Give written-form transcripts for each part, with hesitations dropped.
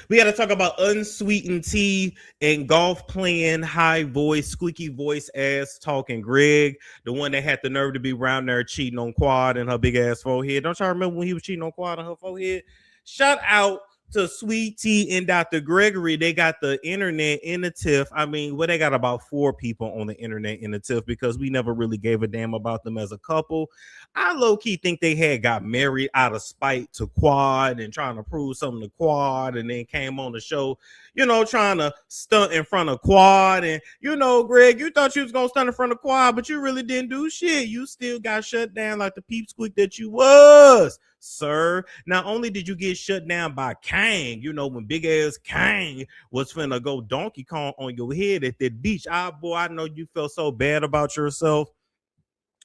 We got to talk about unsweetened tea and golf playing, high voice, squeaky voice ass talking Greg, the one that had the nerve to be around there cheating on Quad and her big ass forehead. Don't y'all remember when he was cheating on Quad on her forehead? Shout out to Sweet Tea and Dr. Gregory. They got the internet in the tiff. I mean, well, they got about 4 people on the internet in the tiff because we never really gave a damn about them as a couple. I low key think they had got married out of spite to Quad and trying to prove something to Quad, and then came on the show, trying to stunt in front of Quad. And Greg, you thought you was gonna stunt in front of Quad, but you really didn't do shit. You still got shut down like the peep squeak that you was, sir. Not only did you get shut down by Kang, when big ass Kang was finna go Donkey Kong on your head at that beach. Boy, I know you felt so bad about yourself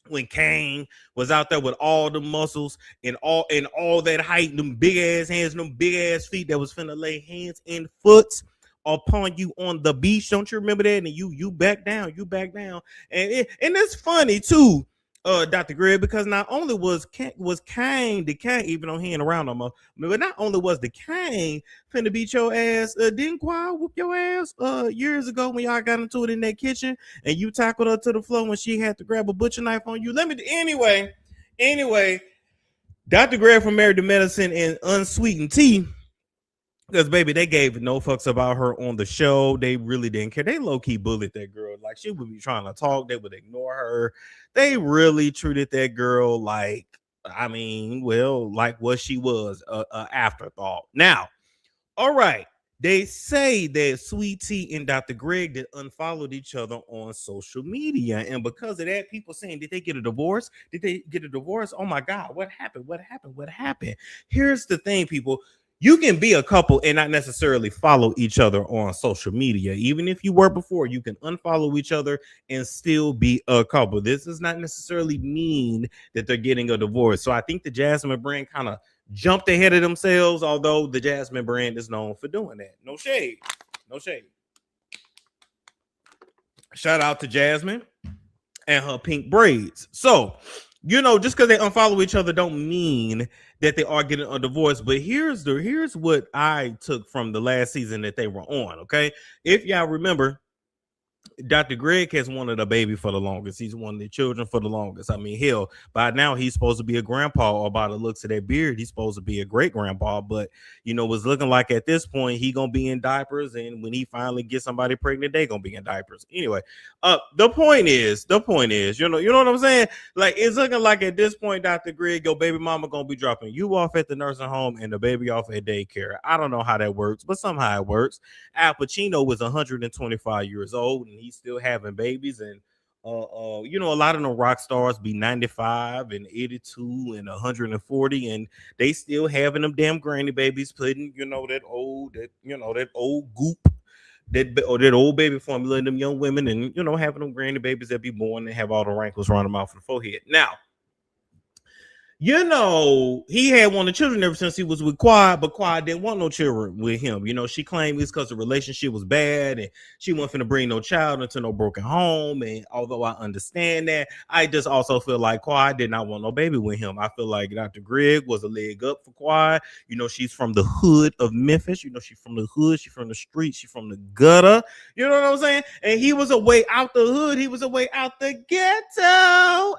when Kane was out there with all the muscles and all that height, them big ass hands, them big ass feet that was finna lay hands and foot upon you on the beach. Don't you remember that? And you back down, and it's funny too, Dr. Greg, because not only was Kane the Kane, even though he ain't around no more, but not only was the Kane finna beat your ass, didn't Quad whoop your ass years ago when y'all got into it in that kitchen and you tackled her to the floor when she had to grab a butcher knife on you? Anyway, Dr. Greg from Married to Medicine and Unsweetened Tea. Because, baby, they gave no fucks about her on the show. They really didn't care. They low-key bullied that girl. Like, she would be trying to talk. They would ignore her. They really treated that girl like what she was, a afterthought. Now, all right. They say that Sweet Tea and Dr. Greg that unfollowed each other on social media. And because of that, people saying, did they get a divorce? Did they get a divorce? Oh, my God. What happened? Here's the thing, people. You can be a couple and not necessarily follow each other on social media. Even if you were before, you can unfollow each other and still be a couple. This does not necessarily mean that they're getting a divorce. So I think the Jasmine brand kind of jumped ahead of themselves, although the Jasmine brand is known for doing that. No shade. Shout out to Jasmine and her pink braids. So, just because they unfollow each other don't mean that they are getting a divorce. But here's what I took from the last season that they were on. Okay, if y'all remember, Dr. Greg has wanted a baby for the longest. He's wanted the children for the longest. I mean, hell, by now he's supposed to be a grandpa, or by the looks of that beard, he's supposed to be a great grandpa. But it's looking like at this point he gonna be in diapers, and when he finally gets somebody pregnant, they gonna be in diapers. Anyway, the point is, you know what I'm saying? Like, it's looking like at this point, Dr. Greg, your baby mama gonna be dropping you off at the nursing home and the baby off at daycare. I don't know how that works, but somehow it works. Al Pacino was 125 years old and he's still having babies, and a lot of the rock stars be 95 and 82 and 140, and they still having them damn granny babies, putting that old goop, that old baby formula in them young women, and having them granny babies that be born and have all the wrinkles running them off the forehead. Now, he had wanted children ever since he was with Quad, but Quad didn't want no children with him. She claimed it's because the relationship was bad and she wasn't finna bring no child into no broken home. And although I understand that, I just also feel like Quad did not want no baby with him. I feel like Dr. Greg was a leg up for Quad. She's from the hood of Memphis. She's from the hood. She's from the streets. She's from the gutter. You know what I'm saying? And he was a way out the hood. He was a way out the ghetto.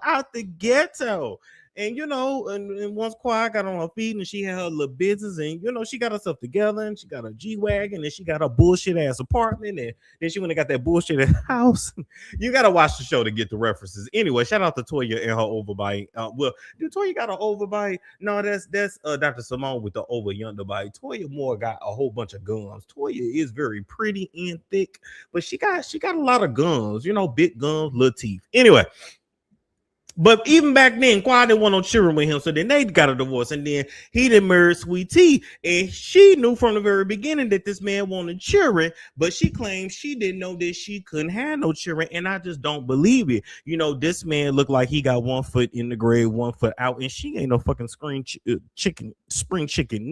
And and once Quad got on her feet and she had her little business, and she got herself together, and she got a G-Wagon, and she got a bullshit ass apartment, and then she went and got that bullshit house. You gotta watch the show to get the references. Anyway, shout out to Toya and her overbite. Well, did Toya got an overbite? No, that's Dr. Simone with the over yonder bite. Toya Moore got a whole bunch of gums. Toya is very pretty and thick, but she got a lot of gums. Big gums, little teeth. Anyway. But even back then, Quad didn't want no children with him. So then they got a divorce. And then he didn't marry Sweet Tea. And she knew from the very beginning that this man wanted children. But she claimed she didn't know that she couldn't have no children. And I just don't believe it. This man looked like he got 1 foot in the grave, 1 foot out. And she ain't no fucking spring chicken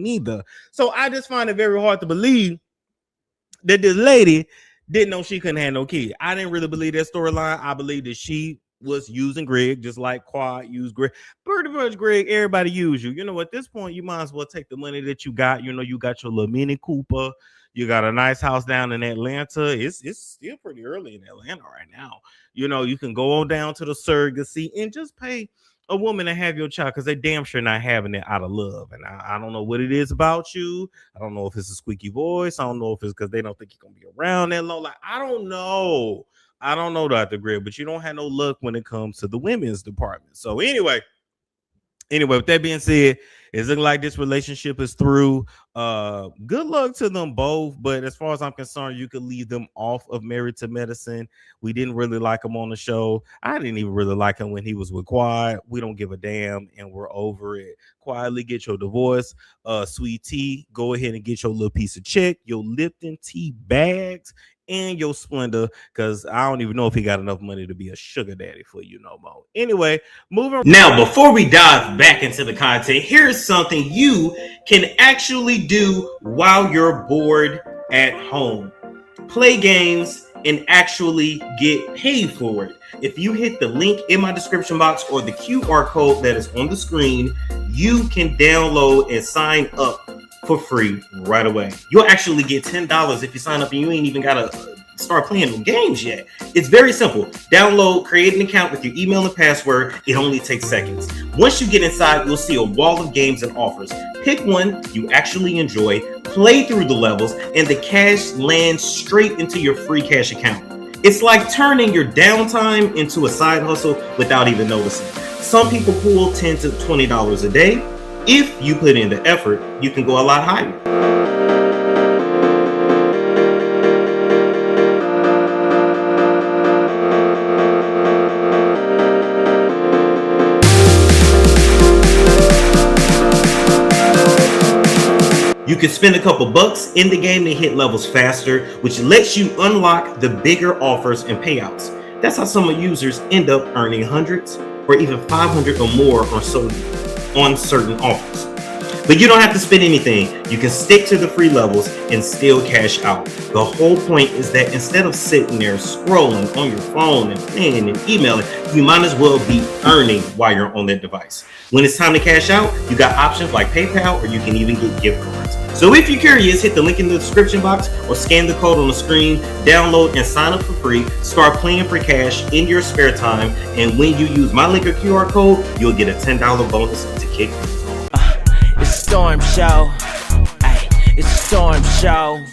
neither. So I just find it very hard to believe that this lady didn't know she couldn't have no kid. I didn't really believe that storyline. I believe that she was using Greg, just like Quad used Greg. Pretty much, Greg, everybody use you. You know, at this point, you might as well take the money that you got. You know, you got your little Mini Cooper. You got a nice house down in Atlanta. It's still pretty early in Atlanta right now. You know, you can go on down to the surrogacy and just pay a woman to have your child because they damn sure not having it out of love. And I don't know what it is about you. I don't know if it's a squeaky voice. I don't know if it's because they don't think you're gonna be around that long. Like, I don't know. I don't know, Dr. Greg, but you don't have no luck when it comes to the women's department. So anyway, with that being said, it's looking like this relationship is through. Good luck to them both. But as far as I'm concerned, you could leave them off of Married to Medicine. We didn't really like him on the show. I didn't even really like him when he was with Quad. We don't give a damn, and we're over it. Quietly get your divorce. Sweet tea, go ahead and get your little piece of check, your Lipton tea bags, and your Splendor, because I don't even know if he got enough money to be a sugar daddy for you no more. Anyway, moving. Now, before we dive back into the content, here's something you can actually do while you're bored at home. Play games and actually get paid for it. If you hit the link in my description box or the QR code that is on the screen, you can download and sign up for free right away. You'll actually get $10 if you sign up and you ain't even gotta start playing the games yet. It's very simple. Download, create an account with your email and password. It only takes seconds. Once you get inside, you'll see a wall of games and offers. Pick one you actually enjoy, play through the levels, and the cash lands straight into your free cash account. It's like turning your downtime into a side hustle without even noticing. Some people pull $10 to $20 a day. If you put in the effort, you can go a lot higher. You can spend a couple bucks in the game to hit levels faster, which lets you unlock the bigger offers and payouts. That's how some users end up earning hundreds or even 500 or more on certain offers. But you don't have to spend anything. You can stick to the free levels and still cash out. The whole point is that instead of sitting there scrolling on your phone and playing and emailing, you might as well be earning while you're on that device. When it's time to cash out, you got options like PayPal, or you can even get gift cards. So if you're curious, hit the link in the description box or scan the code on the screen, download and sign up for free, start playing for cash in your spare time, and when you use my link or QR code, you'll get a $10 bonus to kick things off. It's Storm Show. Ay, it's Storm Show.